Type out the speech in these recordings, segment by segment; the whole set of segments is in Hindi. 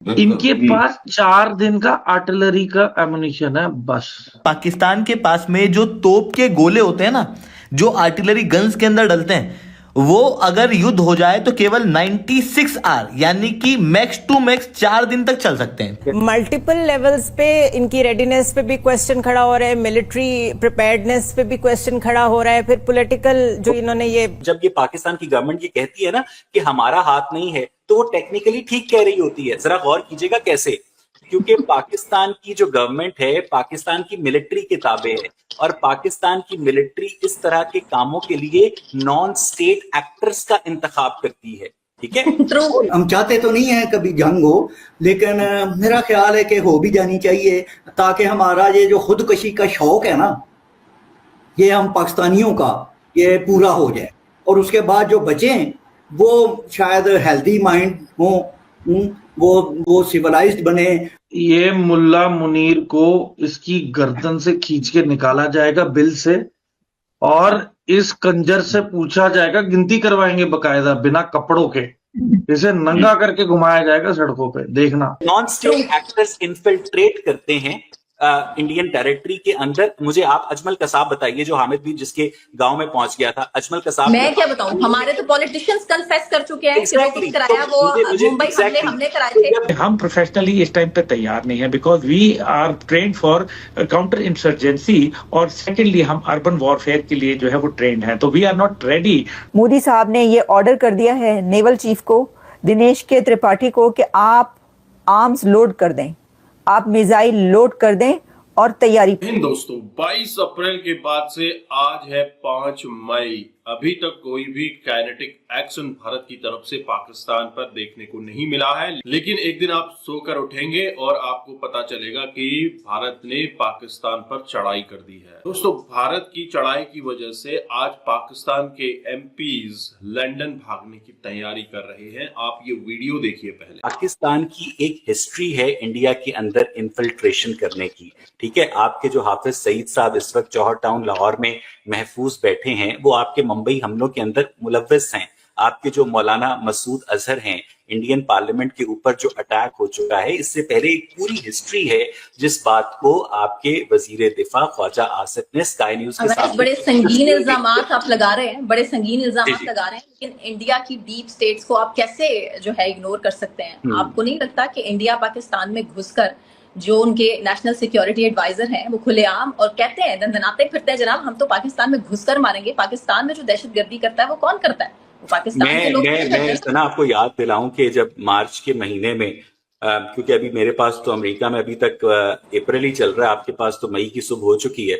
इनके पास 4 दिन का आर्टिलरी का एमुनिशन है बस। पाकिस्तान के पास में जो तोप के गोले होते हैं ना, जो आर्टिलरी गन्स के अंदर डलते हैं, वो अगर युद्ध हो जाए तो केवल 96 आवर यानी कि मैक्स टू मैक्स 4 दिन तक चल सकते हैं। मल्टीपल लेवल्स पे इनकी रेडीनेस पे भी क्वेश्चन खड़ा हो रहा है, मिलिट्री प्रिपेयर्डनेस पे भी क्वेश्चन खड़ा हो रहा है, फिर पॉलिटिकल जो इन्होंने ये जब ये पाकिस्तान की गवर्नमेंट ये कहती है ना कि हमारा हाथ नहीं है, तो वो टेक्निकली ठीक कह रही होती है। जरा गौर कीजिएगा कैसे, क्योंकि पाकिस्तान की जो गवर्नमेंट है पाकिस्तान की मिलिट्री के ताबे है, और पाकिस्तान की मिलिट्री इस तरह के कामों के लिए नॉन स्टेट एक्टर्स का इंतखाब करती है। ठीक है, हम चाहते तो नहीं है कभी जंग हो, लेकिन मेरा ख्याल है कि हो भी जानी चाहिए, ताकि हमारा ये जो खुदकशी का शौक है ना, ये हम पाकिस्तानियों का ये पूरा हो जाए, और उसके बाद जो बचे वो शायद हेल्दी माइंड हो, वो सिविलाइज्ड बने। ये मुल्ला मुनीर को इसकी गर्दन से खींच के निकाला जाएगा बिल से, और इस कंजर से पूछा जाएगा, गिनती करवाएंगे बकायदा बिना कपड़ों के, इसे नंगा करके घुमाया जाएगा सड़कों पे, देखना। नॉन स्टेट एक्टर्स इन्फिल्ट्रेट करते हैं इंडियन टेरिटरी के अंदर। मुझे आप अजमल कसाब बताइए, जो हामिद भी जिसके गांव में पहुंच गया था, अजमल कसाब। मैं क्या बताऊं, हमारे तो पॉलिटिशियंस कन्फेस कर चुके हैं कि वो कुछ कराया, वो मुंबई हमले कराए थे। हम प्रोफेशनली इस टाइम पे तैयार नहीं है, because we are trained for counter insurgency, और सेकेंडली हम अर्बन वॉरफेयर के लिए जो है वो ट्रेंड है, तो we are not ready. Modi साहब ने ये ऑर्डर कर दिया है नेवल चीफ को, दिनेश के त्रिपाठी को, कि आप आर्म्स लोड कर दें, आप मिसाइल लोड कर दें और तैयारी। दोस्तों 22 अप्रैल के बाद से आज है 5 मई, अभी तक कोई भी काइनेटिक एक्शन भारत की तरफ से पाकिस्तान पर देखने को नहीं मिला है, लेकिन एक दिन आप सोकर उठेंगे और आपको पता चलेगा कि भारत ने पाकिस्तान पर चढ़ाई कर दी है। दोस्तों भारत की चढ़ाई की वजह से आज पाकिस्तान के एमपीज लंदन भागने की तैयारी कर रहे हैं। आप ये वीडियो देखिए। पहले पाकिस्तान की एक हिस्ट्री है इंडिया के अंदर इन्फिल्ट्रेशन करने की। ठीक है, आपके जो हाफिज सईद साहब इस वक्त जौहर टाउन लाहौर में महफूज बैठे हैं, वो आपके मुंबई हमलों के अंदर मुलव्वस हैं। आपके जो मौलाना मसूद अजहर हैं, इंडियन पार्लियामेंट के ऊपर जो अटैक हो चुका है, इससे पहले एक पूरी हिस्ट्री है जिस बात को आपके वजीर दिफा ख्वाजा आसिफ ने स्काई न्यूज के साथ बड़े संगीन इल्जाम आप लगा रहे हैं, बड़े संगीन इल्जाम लगा रहे हैं, लेकिन इंडिया की डीप स्टेट्स को आप कैसे जो है इग्नोर कर सकते हैं? आपको नहीं लगता कि इंडिया पाकिस्तान में घुसकर जो उनके नेशनल सिक्योरिटी एडवाइजर हैं वो खुलेआम और कहते हैं, दंदनाते फिरते हैं, जनाब हम तो पाकिस्तान में घुसकर मारेंगे। पाकिस्तान में जो दहशतगर्दी करता है वो कौन करता है? वो पाकिस्तान के लोग। मैं आपको याद दिलाऊं कि जब मार्च के महीने में क्योंकि अभी मेरे पास तो अमेरिका में अभी तक अप्रैल ही चल रहा है, आपके पास तो मई की सुबह हो चुकी है,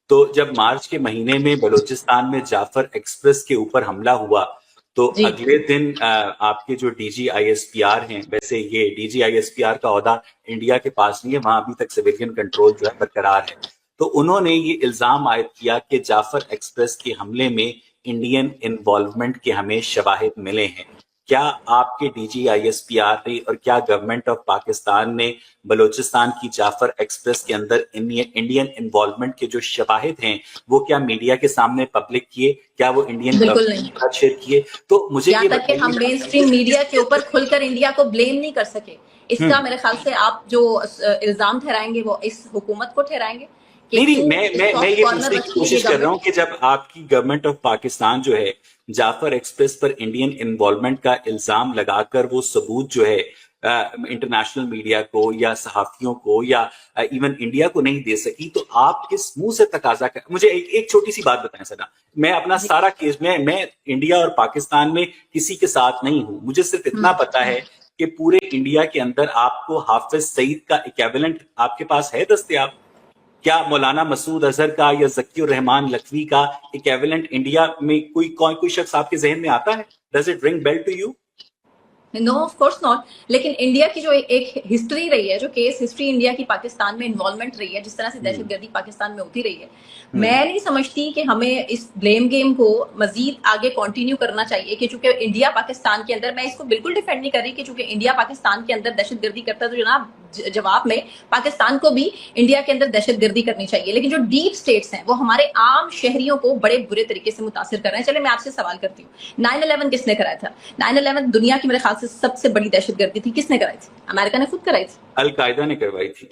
तो जब मार्च के महीने में बलूचिस्तान में जाफर एक्सप्रेस के ऊपर हमला हुआ, तो अगले दिन आपके जो DGISPR हैं, वैसे ये DGISPR का ओहदा इंडिया के पास नहीं है, वहां अभी तक सिविलियन कंट्रोल जो है बरकरार है, तो उन्होंने ये इल्जाम आयद किया कि जाफर एक्सप्रेस के हमले में इंडियन इन्वॉल्वमेंट के हमें शवाहिद मिले हैं। क्या आपके DGISPR ने और क्या गवर्नमेंट ऑफ पाकिस्तान ने बलूचिस्तान की जाफर एक्सप्रेस के अंदर इंडियन इन्वॉल्वमेंट के जो शवाहिद हैं वो क्या मीडिया के सामने पब्लिक किए? क्या वो इंडियन गवर्नमेंट शेयर किए? तो मुझे यहाँ तक कि हम मेन स्ट्रीम मीडिया के ऊपर खुलकर इंडिया को ब्लेम नहीं कर सके। इसका मेरे ख्याल से आप जो इल्जाम ठहराएंगे वो इस हुकूमत को ठहराएंगे। नहीं, मैं ये पूछने की कोशिश कर रहा हूँ कि जब आपकी गवर्नमेंट ऑफ पाकिस्तान जो है जाफर एक्सप्रेस पर इंडियन इन्वॉल्वमेंट का इल्जाम लगाकर वो सबूत जो है इंटरनेशनल मीडिया को या सहाफियों को या इवन इंडिया को नहीं दे सकी, तो आप किस मुंह से तकाजा कर? मुझे एक छोटी सी बात बताएं सना, मैं अपना सारा केस मैं इंडिया और पाकिस्तान में किसी के साथ नहीं हूं, मुझे सिर्फ इतना पता है कि पूरे इंडिया के अंदर आपको हाफिज सईद का इक्विवेलेंट आपके पास है दस्तयाब? क्या मौलाना मसूद अजहर का या ज़कीउर रहमान लखवी का इक्विवेलेंट इंडिया में कोई शख्स आपके जहन में आता है? Does it ring bell to you? No, of course not. लेकिन इंडिया की जो एक हिस्ट्री रही है, जो केस हिस्ट्री इंडिया की पाकिस्तान में इन्वॉल्वमेंट रही है, जिस तरह से दहशतगर्दी पाकिस्तान में होती रही है, मैं नहीं समझती कि हमें इस ब्लेम गेम को मजीद आगे कंटिन्यू करना चाहिए। कि चूंकि इंडिया पाकिस्तान के अंदर, मैं इसको बिल्कुल डिफेंड नहीं कर रही कि चूंकि इंडिया पाकिस्तान के अंदर दहशतगर्दी करता है तो जनाब जवाब में पाकिस्तान को भी इंडिया के अंदर दहशतगर्दी करनी चाहिए। लेकिन जो डीप स्टेट्स हैं वो हमारे आम शहरियों को बड़े बुरे तरीके से मुतासिर कर रहे हैं। चले मैं आपसे सवाल करती हूँ, 9/11 किसने कराया था? 9/11 दुनिया की मेरे ख्याल से सबसे बड़ी दहशतगर्दी थी, किसने कराई थी? अमेरिका ने खुद कराई थी, अलकायदा ने करवाई थी।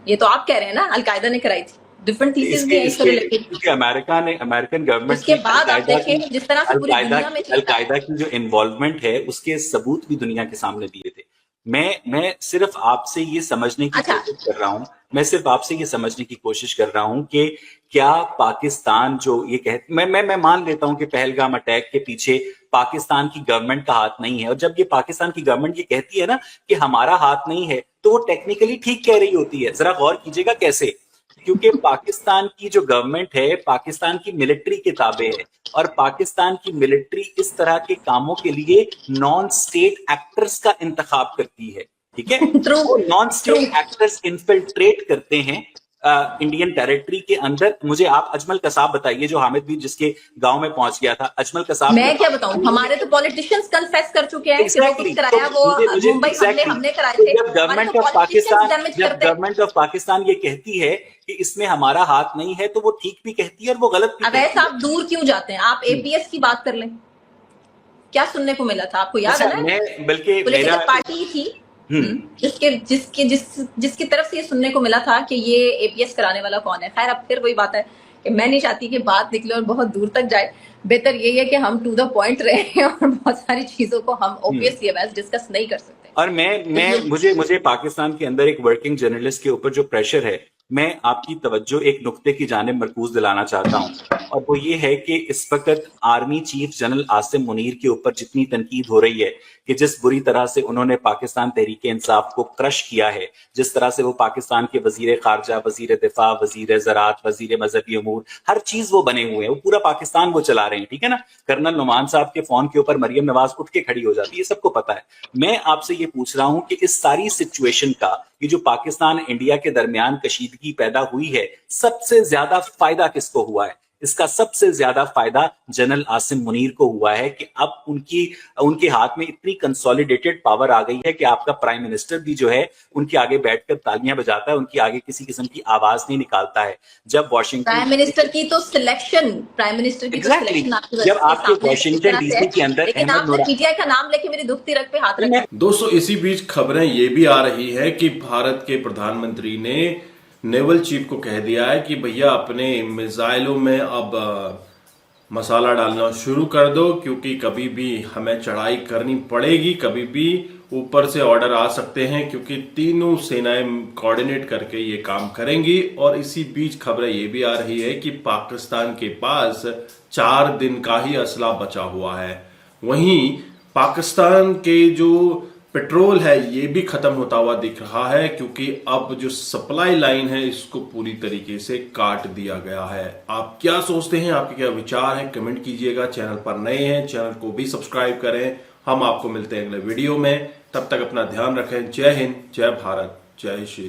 ये तो आप कह रहे हैं ना अलकायदा ने कराई थी। डिफरेंट थीसिस भी है इसको रिलेटेड। क्योंकि अमेरिकन गवर्नमेंट उसके बाद आप देखें जिस तरह से पूरी दुनिया में अलकायदा की जो इन्वॉल्वमेंट है उसके सबूत भी दुनिया के सामने दिए थे। मैं सिर्फ आपसे ये समझने की कोशिश कर रहा हूँ, कि क्या पाकिस्तान जो ये कहते, मैं मान लेता हूं कि पहलगाम अटैक के पीछे पाकिस्तान की गवर्नमेंट का हाथ नहीं है, और जब ये पाकिस्तान की गवर्नमेंट ये कहती है ना कि हमारा हाथ नहीं है, तो वो टेक्निकली ठीक कह रही होती है। जरा गौर कीजिएगा कैसे, क्योंकि पाकिस्तान की जो गवर्नमेंट है, पाकिस्तान की मिलिट्री के ताबे है, और पाकिस्तान की मिलिट्री इस तरह के कामों के लिए नॉन स्टेट एक्टर्स का इंतखाब करती है, ठीक है। वो नॉन स्टेट एक्टर्स इन्फिल्ट्रेट करते हैं इंडियन टेरिटरी के अंदर। मुझे आप अजमल कसाब बताइए, जो हामिद भी जिसके गांव में पहुंच गया था, अजमल कसाब। मैं क्या बताऊं, हमारे तो पॉलिटिशियंस कन्फेस कर चुके हैं कि वो कुछ कराया, वो मुंबई हमले कराए थे। जब गवर्नमेंट ऑफ पाकिस्तान ये कहती है कि इसमें हमारा हाथ नहीं है, तो वो ठीक भी कहती है और वो गलत भी। अब ऐसा आप दूर क्यों जाते हैं? आप एपीएस की बात कर लें, क्या सुनने को मिला था आपको याद है ना? बल्कि पॉलिटिकल पार्टी थी जिसकी तरफ से ये सुनने को मिला था कि ये एपीएस कराने वाला कौन है। खैर, अब फिर वही बात है कि मैं नहीं चाहती कि बात निकले और बहुत दूर तक जाए। बेहतर यही है कि हम टू द पॉइंट रहे और बहुत सारी चीजों को हम ऑब्वियसली डिस्कस नहीं कर सकते। और मुझे पाकिस्तान के अंदर एक वर्किंग जर्नलिस्ट के ऊपर जो प्रेशर है, मैं आपकी तवज्जो एक नुक्ते की जानिब मरकूज दिलाना चाहता हूं, और वो ये है कि इस वक्त army chief general Asim Munir के ऊपर जितनी तनकीद हो रही है कि जिस बुरी तरह से उन्होंने पाकिस्तान तहरीक इंसाफ को क्रश किया है, जिस तरह से वो पाकिस्तान के वजीर खारजा, वजीर दिफा, वजीर ज़राअत, वजीर मजहबी अमूर, हर चीज वो बने हुए हैं, वो पूरा पाकिस्तान वो चला रहे हैं, ठीक है ना। कर्नल नुमान साहब के फोन के ऊपर मरियम नवाज उठ के खड़ी हो जाती है, ये सबको पता है। मैं आपसे ये पूछ रहा हूं कि इस सारी सिचुएशन का, ये जो पाकिस्तान इंडिया के दरमियान कशीदगी पैदा हुई है, सबसे ज्यादा फायदा किसको हुआ है? इसका सबसे ज्यादा फायदा जनरल आसिम मुनीर को हुआ है कि अब उनके हाथ में इतनी कंसोलिडेटेड पावर आ गई है कि आपका प्राइम मिनिस्टर भी जो है उनके आगे बैठकर तालियां बजाता है, उनके आगे किसी किस्म की आवाज नहीं निकालता है। जब वॉशिंगटन प्राइम मिनिस्टर की तो सिलेक्शन जब आपके वॉशिंगटन डीसी के अंदर मीडिया का नाम लेके मेरी दुखती रग पे हाथ रखा। दोस्तों, इसी बीच खबरें ये भी आ रही है कि भारत के प्रधानमंत्री ने नेवल चीफ को कह दिया है कि भैया अपने मिसाइलों में अब मसाला डालना शुरू कर दो, क्योंकि कभी भी हमें चढ़ाई करनी पड़ेगी, कभी भी ऊपर से ऑर्डर आ सकते हैं, क्योंकि तीनों सेनाएं कोऑर्डिनेट करके ये काम करेंगी। और इसी बीच खबरें ये भी आ रही है कि पाकिस्तान के पास 4 दिन का ही असला बचा हुआ है। वहीं पाकिस्तान के जो पेट्रोल है ये भी खत्म होता हुआ दिख रहा है, क्योंकि अब जो सप्लाई लाइन है इसको पूरी तरीके से काट दिया गया है। आप क्या सोचते हैं, आपके क्या विचार हैं, कमेंट कीजिएगा। चैनल पर नए हैं, चैनल को भी सब्सक्राइब करें। हम आपको मिलते हैं अगले वीडियो में, तब तक अपना ध्यान रखें। जय हिंद, जय भारत, जय श्री।